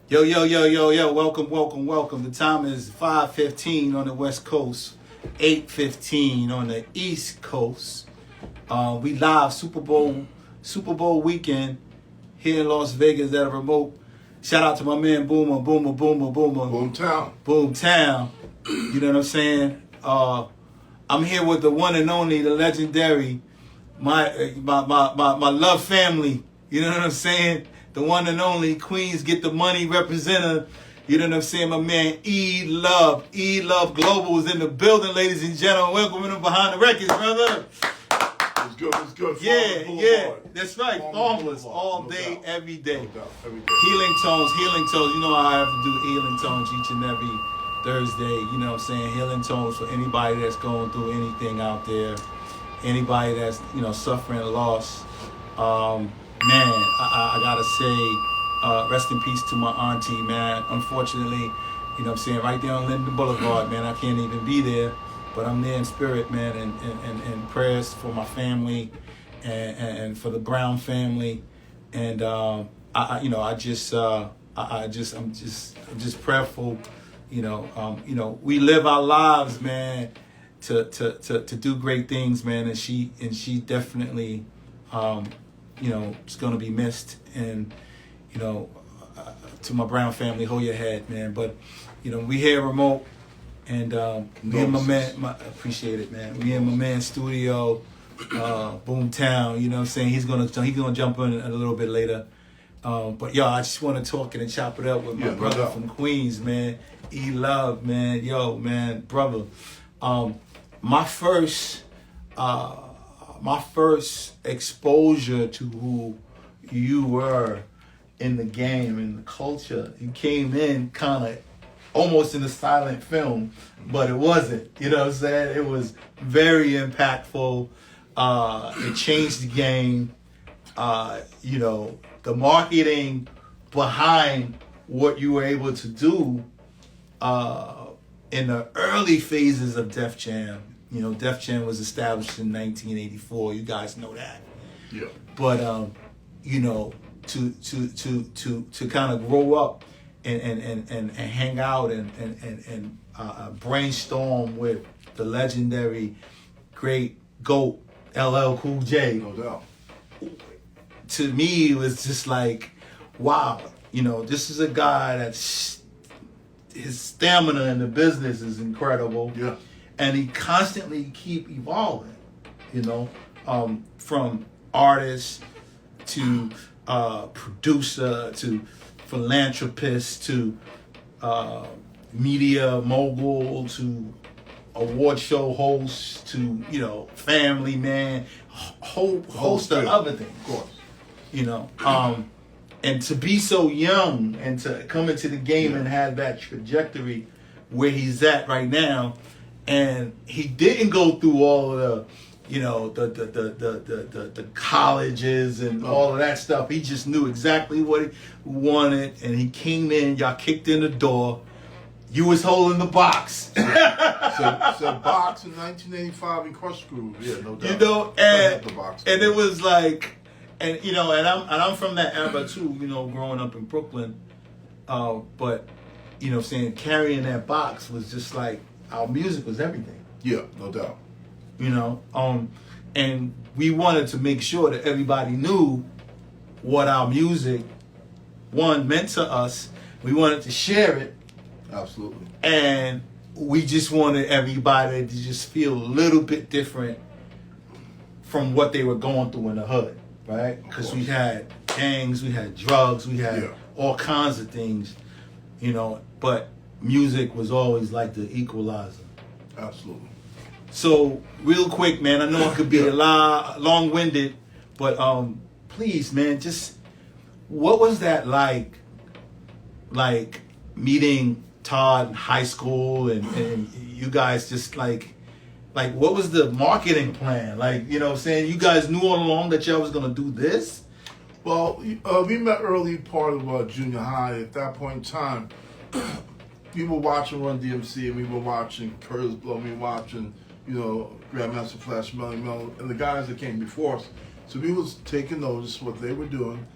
Yo, yo, yo, yo, yo, welcome, welcome, welcome. The time is 5:15 on the West Coast, 8:15 on the East Coast. We live Super Bowl weekend here in Las Vegas at a remote. Shout out to my man Boomer. Boomtown. You know what I'm saying? I'm here with the one and only, the legendary, my love family. You know what I'm saying? The one and only Queens Get the Money representative. You know what I'm saying? My man ELove. ELove Global is in the building, ladies and gentlemen. Welcome to Behind the Records, brother. It's good. Yeah. That's right. Formless all day, every day. Healing tones. You know I have to do healing tones each and every Thursday. You know what I'm saying? Healing tones for anybody that's going through anything out there. Anybody that's, suffering loss. Man, I gotta say, rest in peace to my auntie, man. Unfortunately, you know what I'm saying, right there on Linden Boulevard, man, I can't even be there, but I'm there in spirit, man, and prayers for my family and for the Brown family, and I'm just prayerful, we live our lives, man, to do great things, man, and she definitely, it's going to be missed. And, to my Brown family, hold your head, man. But, we here remote. And me and my man, appreciate it, man. Me and my man Studio, Boomtown, you know what I'm saying? He's gonna jump in a little bit later. But, yo, I just want to talk and chop it up with my brother from Queens, man. ELove, man. Yo, man, brother. My first exposure to who you were in the game, in the culture, you came in kind of almost in a silent film, but it wasn't. You know what I'm saying? It was very impactful. It changed the game. The marketing behind what you were able to do in the early phases of Def Jam. Def Jam was established in 1984. You guys know that. Yeah. But to kind of grow up and hang out and brainstorm with the legendary great GOAT LL Cool J. No doubt. To me, it was just like, wow. This is a guy that's his stamina in the business is incredible. Yeah. And he constantly keep evolving, from artist to producer to philanthropist to media mogul to award show host to, family man, whole host of other things. Of course. And to be so young and to come into the game and have that trajectory where he's at right now. And he didn't go through all of the colleges and all of that stuff. He just knew exactly what he wanted, and he came in. Y'all kicked in the door. You was holding the box. So box in 1985 in Crush Groove. Yeah, no doubt. And it was like, and I'm from that era too. Growing up in Brooklyn, but saying carrying that box was just like. Our music was everything. Yeah, no doubt. And we wanted to make sure that everybody knew what our music, one, meant to us. We wanted to share it. Absolutely. And we just wanted everybody to just feel a little bit different from what they were going through in the hood, right? Because we had gangs, we had drugs, we had all kinds of things, but music was always like the equalizer. Absolutely. So, real quick, man, I know it could be a lot long-winded, but please, man, just what was that like meeting Todd in high school and you guys just like what was the marketing plan? What I'm saying? You guys knew all along that y'all was going to do this? Well, we met early part of junior high. At that point in time, we were watching Run DMC, and we were watching Curtis Blow, we were watching, Grandmaster Flash, Melly Mel, and the guys that came before us. So we was taking notice of what they were doing,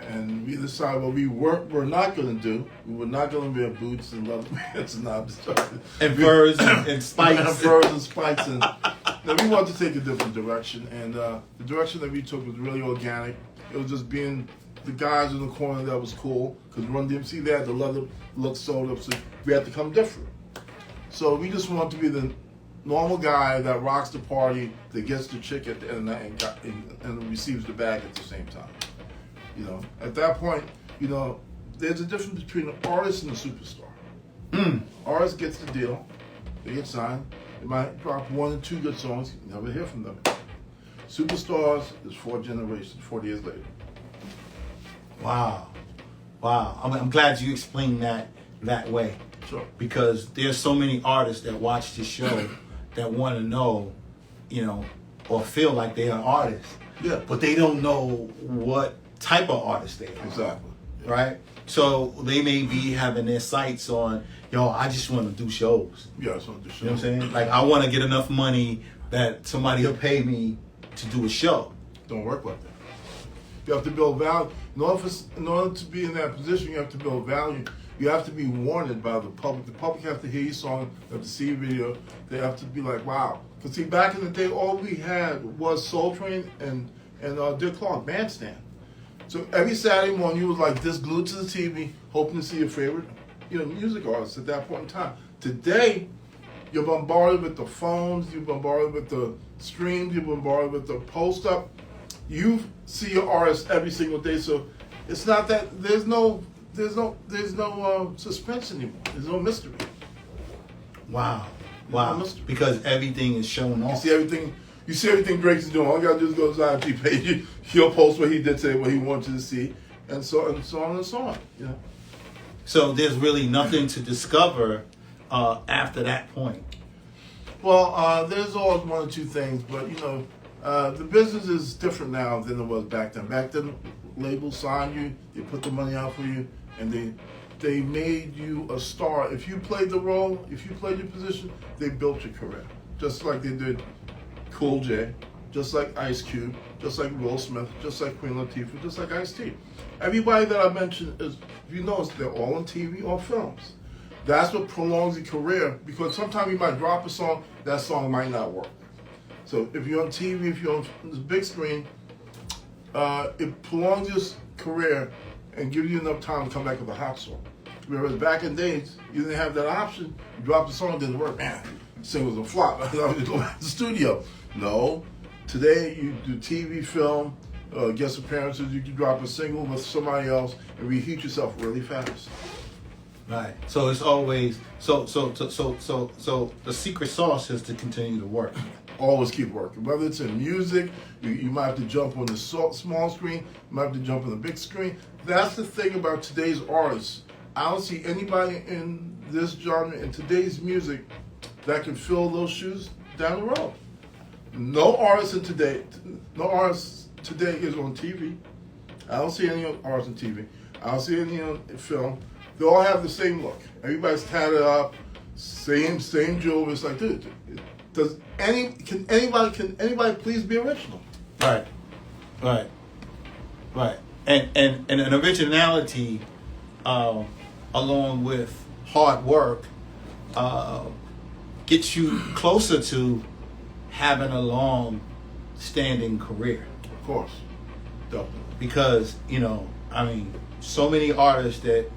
And we decided what we're not going to do. We were not going to wear boots and leather pants and and furs and spikes. And furs and spikes. And then we wanted to take a different direction. And the direction that we took was really organic. It was just being the guys in the corner that was cool. Because Run DMC, they had the leather look sold up, so we had to come different. So we just wanted to be the normal guy that rocks the party, that gets the chick at the end of the night and receives the bag at the same time. You know, at that point, you know, there's a difference between an artist and a superstar. Artist gets the deal, they get signed, they might drop 1 or 2 good songs, you never hear from them. Superstars is 4 generations, 40 years later. Wow. I'm glad you explained that way. Sure. Because there's so many artists that watch this show that want to know, you know, or feel like they are artists. Yeah. But they don't know what type of artist they are. Exactly. Yeah. Right? So they may be having their sights on, yo, I just want to do shows. Yeah, I just want to do shows. You know what I'm saying? Like, I want to get enough money that somebody will pay me to do a show. Don't work like that. You have to build value. In order to be in that position, you have to build value. You have to be warranted by the public. The public have to hear your song, they have to see your video. They have to be like, wow. Because see, back in the day, all we had was Soul Train and Dick Clark, Bandstand. So every Saturday morning, you was like this, glued to the TV, hoping to see your favorite, you know, music artists at that point in time. Today, you're bombarded with the phones, you're bombarded with the streams, you're bombarded with the post up. You see your artist every single day, so it's not that there's no suspense anymore. There's no mystery. Wow. No mystery. Because everything is shown off. You see everything Drake's doing. All you gotta do is go to his IG page. He'll post what he did today, what he wanted you to see, and so on and so on. You know. So there's really nothing to discover after that point. Well, there's always 1 or 2 things, but you know, the business is different now than it was back then. Back then, labels signed you, they put the money out for you, and they made you a star. If you played the role, if you played your position, they built your career. Just like they did Cool J, just like Ice Cube, just like Will Smith, just like Queen Latifah, just like Ice-T. Everybody that I mentioned is, if you notice, they're all on TV or films. That's what prolongs your career, because sometimes you might drop a song, that song might not work. So if you're on TV, if you're on the big screen, it prolongs your career and gives you enough time to come back with a hot song. Whereas back in days, you didn't have that option. You dropped the song, it didn't work. Man, the single's a flop. I have to go back to the studio. No. Today, you do TV, film, guest appearances. You can drop a single with somebody else and reheat yourself really fast. Right. So it's always so the secret sauce is to continue to work. Always keep working. Whether it's in music, you might have to jump on the small screen, you might have to jump on the big screen. That's the thing about today's artists. I don't see anybody in this genre, in today's music, that can fill those shoes down the road. No artist today is on TV. I don't see any artists on TV. I don't see any on film. They all have the same look. Everybody's tatted up, same jewelry. It's like, dude, can anybody please be original? Right. And an originality, along with hard work, gets you closer to having a long-standing career. Of course, definitely. Because, you know, I mean, so many artists that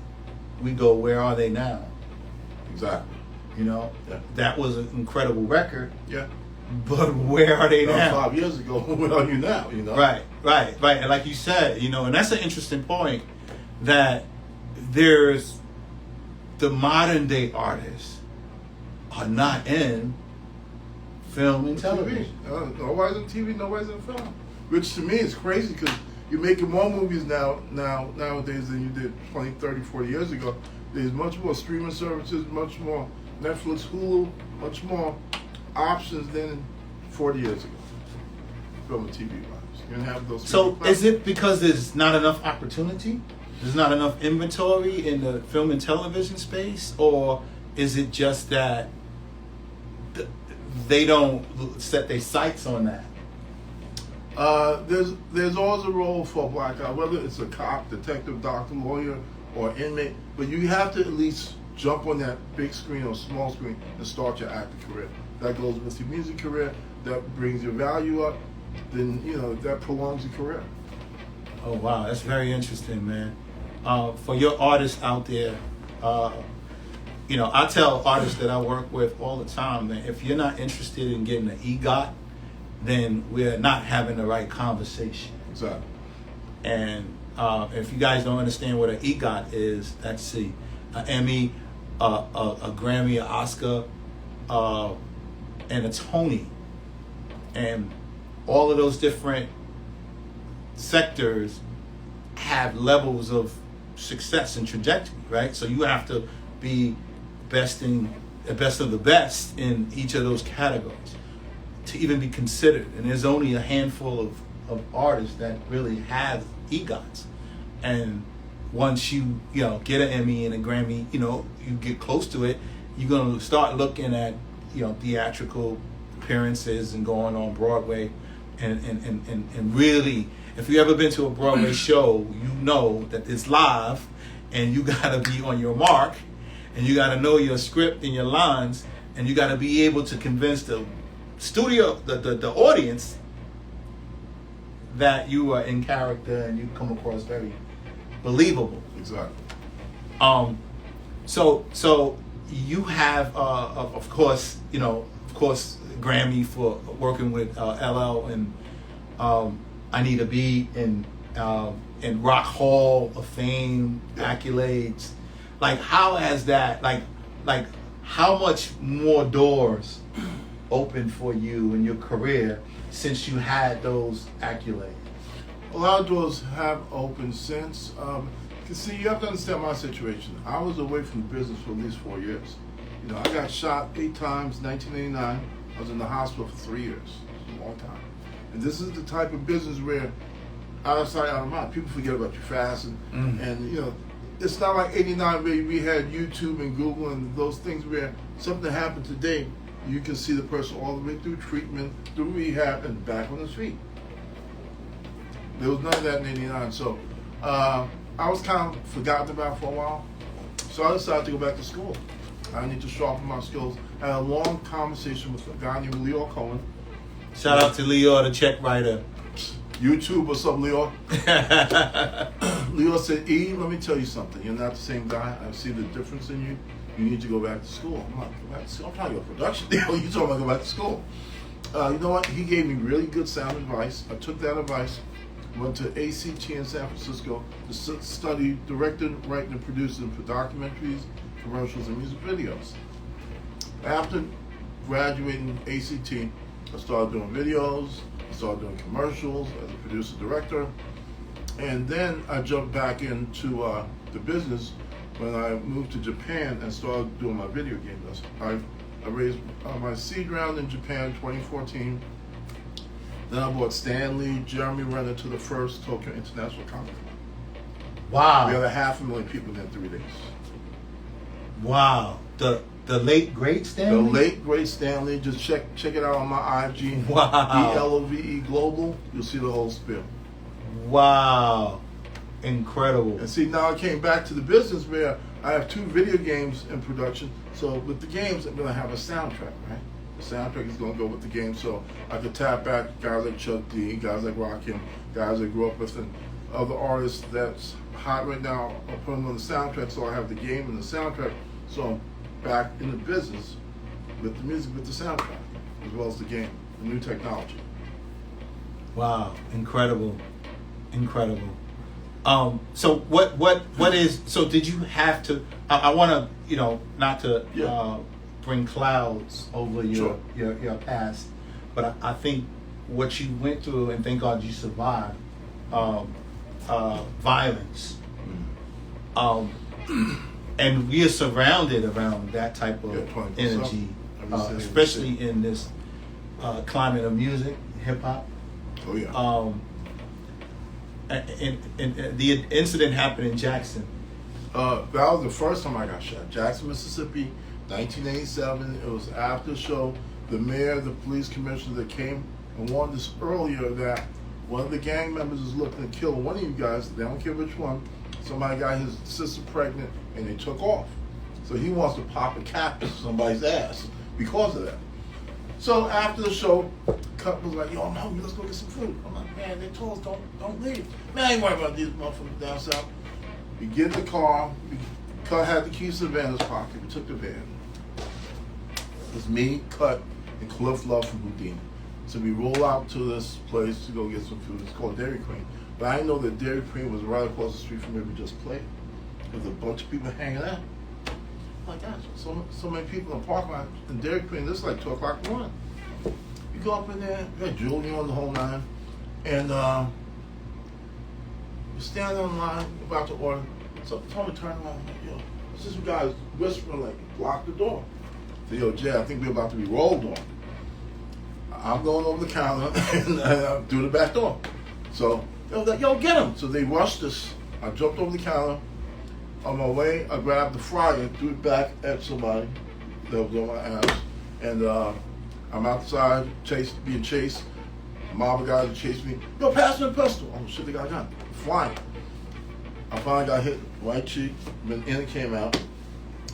we go, where are they now? Exactly. You know, Yeah. That was an incredible record. Yeah. But where are they now? 5 years ago, where are you now? You know. Right. And like you said, you know, and that's an interesting point, that there's the modern day artists are not in film and television. Nobody's on TV, nobody's in film. Which to me is crazy, because you're making more movies nowadays than you did 20, 30, 40 years ago. There's much more streaming services, much more Netflix, Hulu, much more options than 40 years ago. Film and TV wise. You're gonna have those. So is it because there's not enough opportunity? There's not enough inventory in the film and television space? Or is it just that they don't set their sights on that? There's always a role for a black guy, whether it's a cop, detective, doctor, lawyer, or inmate. But you have to at least jump on that big screen or small screen and start your acting career. That goes with your music career. That brings your value up. Then that prolongs your career. Oh wow, that's very interesting, man. For your artists out there, I tell artists that I work with all the time that if you're not interested in getting an EGOT, then we're not having the right conversation. Exactly. And if you guys don't understand what an EGOT is, that's an Emmy, a Grammy, an Oscar, and a Tony. And all of those different sectors have levels of success and trajectory, right? So you have to be the best of the best in each of those categories to even be considered. And there's only a handful of artists that really have EGOTs. And once you get an Emmy and a Grammy, you get close to it, you're gonna start looking at theatrical appearances and going on Broadway, and really, if you ever been to a Broadway show, you know that it's live, and you gotta be on your mark, and you gotta know your script and your lines, and you gotta be able to convince the studio, the audience, that you are in character and you come across very believable. Exactly. So you have, of course, Grammy for working with LL and Anita B and Rock Hall of Fame accolades. Like, how has that, like how much more doors open for you in your career since you had those accolades? A lot of doors have opened since. See, you have to understand my situation. I was away from the business for at least 4 years. I got shot 8 times in 1989. I was in the hospital for 3 years. It's a long time. And this is the type of business where out of sight, out of mind. People forget about you fast. And it's not like 89 where we had YouTube and Google and those things where something happened today, you can see the person all the way through treatment, through rehab, and back on his feet. There was none of that in 89. So I was kind of forgotten about for a while. So I decided to go back to school. I need to sharpen my skills. I had a long conversation with a guy named Leo Cohen. Shout out to Leo, the check writer. YouTube, what's up, Leo? Leo said, E, let me tell you something. You're not the same guy. I see the difference in you. You need to go back to school. I'm like, go back to school? I'm trying to go to production deal. You told me to go back to school. You know what? He gave me really good sound advice. I took that advice, went to ACT in San Francisco to study directing, writing, and producing for documentaries, commercials, and music videos. After graduating ACT, I started doing videos, I started doing commercials as a producer-director, and then I jumped back into the business when I moved to Japan and started doing my video game business. I raised my seed round in Japan in 2014. Then I brought Stanley, Jeremy Renner to the first Tokyo International Comic Con. Wow. We had 500,000 people in 3 days. Wow. The late great Stanley? The late great Stanley. Just check it out on my IG. Wow. ELOVE Global. You'll see the whole spiel. Wow. Incredible. And see, now I came back to the business where I have 2 video games in production. So with the games, I'm going to have a soundtrack, right? The soundtrack is going to go with the game, so I could tap back guys like Chuck D, guys like Rakim, guys I grew up with, and other artists that's hot right now. I'll put them on the soundtrack, so I have the game and the soundtrack. So I'm back in the business with the music, with the soundtrack, as well as the game, the new technology. Wow, incredible. So what is, so did you have to, I want to, not to bring clouds over your past, but I think what you went through, and thank God you survived, violence. And we are surrounded around that type of energy, especially in this climate of music, hip hop. Oh yeah. And the incident happened in Jackson. That was the first time I got shot. Jackson, Mississippi, 1987. It was after the show. The mayor, the police commissioner that came and warned us earlier that one of the gang members is looking to kill one of you guys. They don't care which one. Somebody got his sister pregnant, and they took off. So he wants to pop a cap in somebody's ass because of that. So after the show, Cut was like, yo, I'm hungry, let's go get some food. I'm like, man, they told us don't leave. Man, I ain't worried about these motherfuckers down south. We get in the car, Cut had the keys to the van in his pocket, we took the van. It was me, Cut, and Cliff Love from Houdini. So we roll out to this place to go get some food. It's called Dairy Queen. But I didn't know that Dairy Queen was right across the street from where we just played. There's a bunch of people hanging out. Oh my gosh, so many people in the parking lot in Dairy Queen. This is like 2 o'clock in the morning. You go up in there, you got jewelry on the whole nine, and you're standing on the line, about to order. So Tony turned around, like, yo, what's this guy whispering like, lock the door. I said, yo, Jay, I think we're about to be rolled on. I'm going over the counter and through the back door. So they was like, yo, get him. So they rushed us. I jumped over the counter. On my way, I grabbed the fryer and threw it back at somebody that was on my ass. And I'm outside, being chased. Mob of guys are chasing me. Yo, pass me the pistol. Oh shit, they got a gun. Flying. I finally got hit right cheek, then in it came out.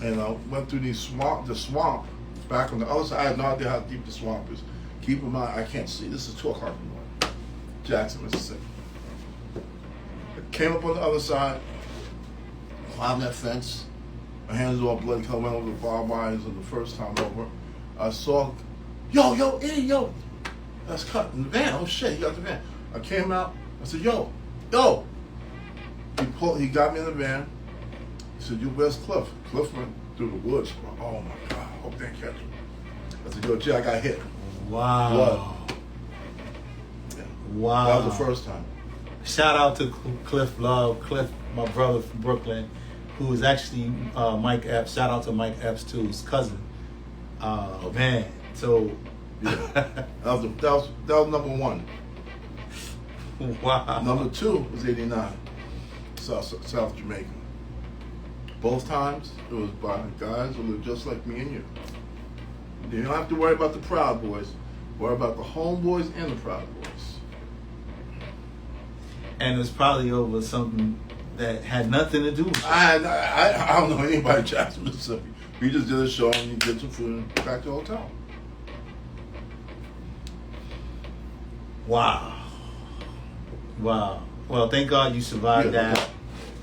And I went through the swamp back on the other side. I had no idea how deep the swamp is. Keep in mind, I can't see. This is 2 o'clock in the morning. Jackson, Mississippi. I came up on the other side, climbed that fence. My hands were all bloody because I went over the barbed wires the first time over. I saw, yo, Eddie, yo. That's Cut in the van. Oh shit, he got the van. I came out. I said, yo. He got me in the van. He said, where's Cliff? Cliff went through the woods. Oh my God, I hope they didn't catch him. I said, yo, Jay, I got hit. Wow. Blood. Yeah. Wow. That was the first time. Shout out to Cliff Love, Cliff, my brother from Brooklyn, who is actually Mike Epps. Shout out to Mike Epps too, his cousin. Man, so yeah, that was number one. Wow. Number two was '89, South Jamaica. Both times it was by guys who look just like me and you. You don't have to worry about the Proud Boys. Worry about the Homeboys and the Proud Boys. And it was probably over something that had nothing to do with it. I don't know anybody in Jackson, Mississippi. We just did a show and you get some food and go back to the hotel. Wow. Well, thank God you survived that.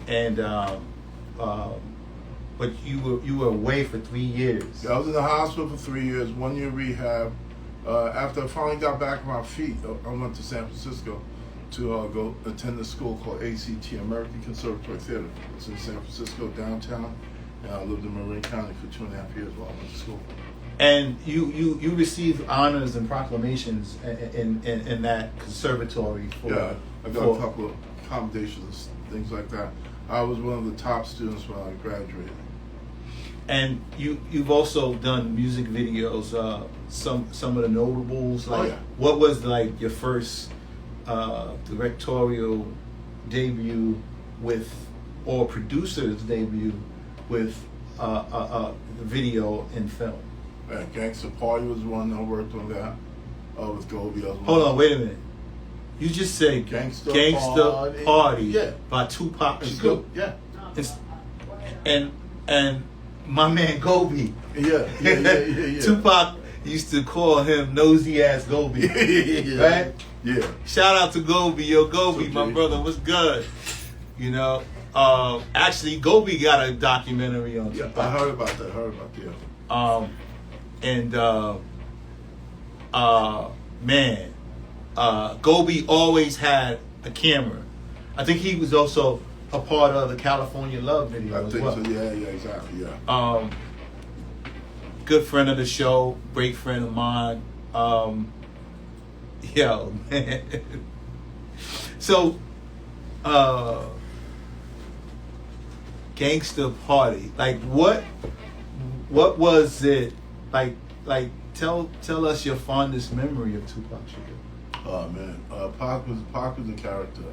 And but you were away for 3 years. Yeah, I was in the hospital for 3 years, 1 year rehab. After I finally got back on my feet, I went to San Francisco to go attend a school called ACT, American Conservatory Theater. It's in San Francisco, downtown. And I lived in Marin County for 2.5 years while I went to school. And you received honors and proclamations in that conservatory. Yeah, I got a couple of accommodations, things like that. I was one of the top students when I graduated. And you've also done music videos. Some of the notables. Like, what was like your first directorial debut with, or producer's debut with video and film? Gangsta Party was one I worked on that with Gobi. Hold on, wait a minute. You just said Gangsta Party by Tupac Shakur. Yeah. And my man Gobi. Yeah. Tupac used to call him nosy ass Gobi. Right? Yeah. Shout out to Gobi. Yo, Gobi, Okay. my brother, what's good? You know, actually, Gobi got a documentary on Tupac. I heard about that. Man, Gobi always had a camera. I think he was also a part of the California Love video as well. So. Yeah, exactly. Yeah. Good friend of the show, great friend of mine. Yo, man. So, Gangsta Party. Like, what was it like? Tell us your fondest memory of Tupac Shakur. Oh man, Pac was a character.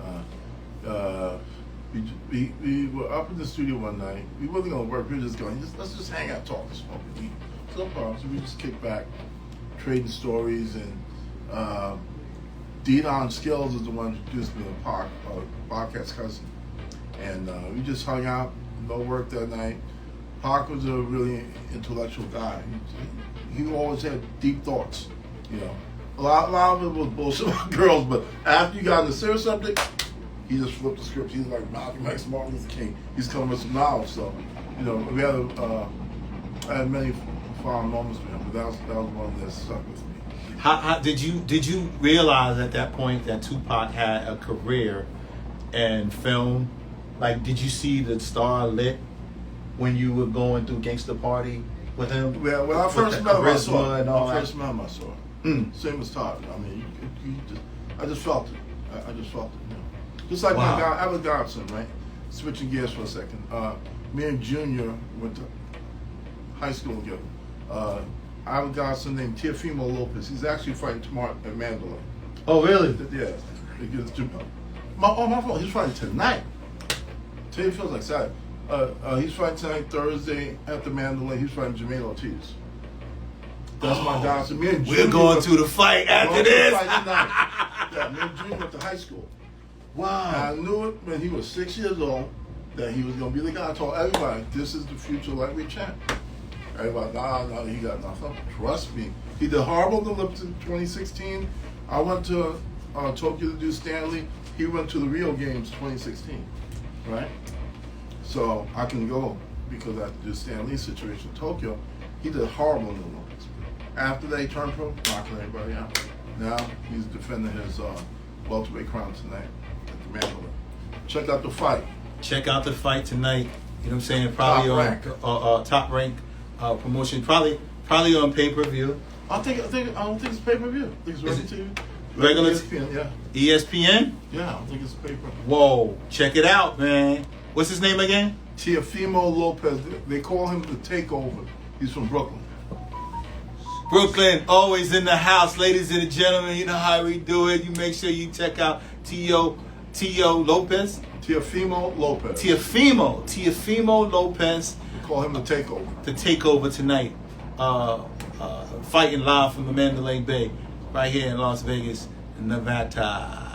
We were up in the studio one night. We wasn't gonna work. We were just going. Let's just hang out, talk, and smoke, and eat. No problem. So we just kicked back, trading stories, and Deion Skills is the one who introduced me to Pac, Bobcat's cousin. And we just hung out, no work that night. Pac was a really intellectual guy. He always had deep thoughts, you know. A lot of it was bullshit about girls, but after you got in the serious subject, he just flipped the script. He's like Malcolm X, Martin Luther King. He's coming with some knowledge. So, you know, I had many fond moments with him, but that was one that stuck with me. How did you realize at that point that Tupac had a career in film? Like, did you see the star lit when you were going through Gangsta Party with him? Yeah, when I first met him, I saw it. Mm. Same as Todd. I mean, I just felt it. I just felt it. You know? Just like Wow. my guy, Alec Godson, right? Switching gears for a second. Me and Junior went to high school together. Alec Godson named Teofimo Lopez. He's actually fighting tomorrow at Mandalay. Oh, really? Yeah. My fault. He's fighting tonight. Today feels like Saturday. He's fighting tonight, Thursday, at the Mandalay. He's fighting Jermaine Ortiz. That's my guy. So me and We're going to the fight after this. Yeah, me and Junior went to high school. Wow. And I knew it when he was 6 years old that he was going to be the guy. I told everybody, this is the future lightweight champ. Everybody, no, he got nothing. Trust me. He did horrible in the Olympics in 2016. I went to Tokyo to do Stanley. He went to the Rio Games 2016, right? So I can go because I did Stanley situation in Tokyo. He did horrible in the Olympics. After they turned pro, knocking everybody out. Now he's defending his welterweight crown tonight at the Mandalay. Check out the fight. Check out the fight tonight. You know what I'm saying? Probably top rank promotion. Probably on pay-per-view. I don't think it's pay-per-view. I think it's regular TV. Regular ESPN, yeah. ESPN? Yeah, I don't think it's pay-per-view. Whoa. Check it out, man. What's his name again? Teofimo Lopez. They call him the Takeover. He's from Brooklyn. Brooklyn, always in the house, ladies and gentlemen. You know how we do it. You make sure you check out Tio Lopez. Teofimo Lopez. Teofimo Lopez. They call him the Takeover. The Takeover tonight. Fighting live from the Mandalay Bay, right here in Las Vegas, Nevada.